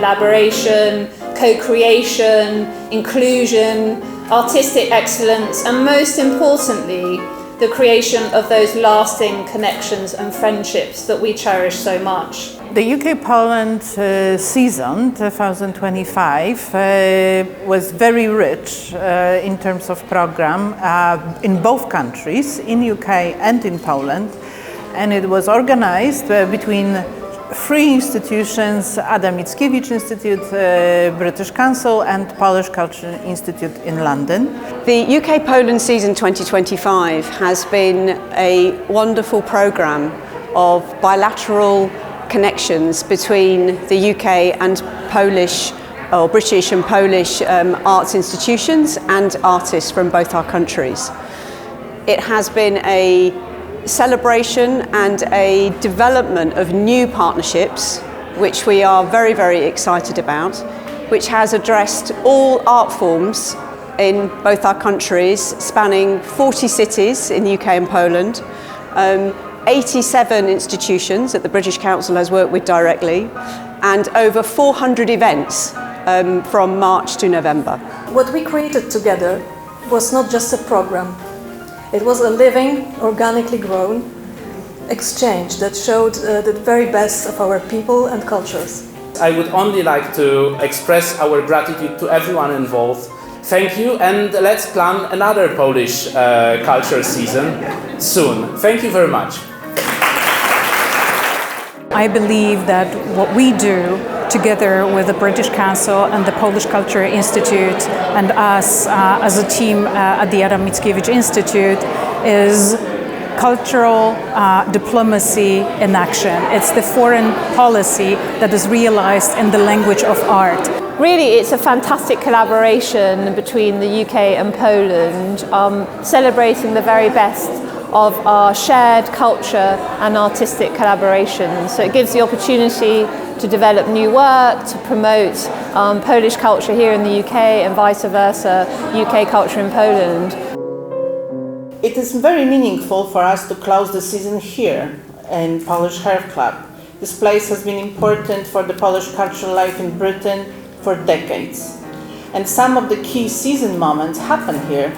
collaboration, co-creation, inclusion, artistic excellence, and most importantly, the creation of those lasting connections and friendships that we cherish so much. The UK-Poland season 2025 was very rich in terms of program in both countries, in UK and in Poland, and it was organized between three institutions: Adam Mickiewicz Institute, British Council, and Polish Culture Institute in London. The UK-Poland season 2025 has been a wonderful programme of bilateral connections between the UK and Polish, or British and Polish arts institutions and artists from both our countries. It has been a celebration and a development of new partnerships, which we are very, very excited about, which has addressed all art forms in both our countries, spanning 40 cities in the UK and Poland, 87 institutions that the British Council has worked with directly, and over 400 events from March to November. What we created together was not just a program. It was a living, organically grown exchange that showed the very best of our people and cultures. I would only like to express our gratitude to everyone involved. Thank you, and let's plan another Polish culture season soon. Thank you very much. I believe that what we do together with the British Council and the Polish Culture Institute and us as a team at the Adam Mickiewicz Institute is cultural diplomacy in action. It's the foreign policy that is realized in the language of art. Really, it's a fantastic collaboration between the UK and Poland, celebrating the very best of our shared culture and artistic collaboration. So it gives the opportunity to develop new work, to promote Polish culture here in the UK and vice versa, UK culture in Poland. It is very meaningful for us to close the season here in Polish Hearth Club. This place has been important for the Polish cultural life in Britain for decades. And some of the key season moments happen here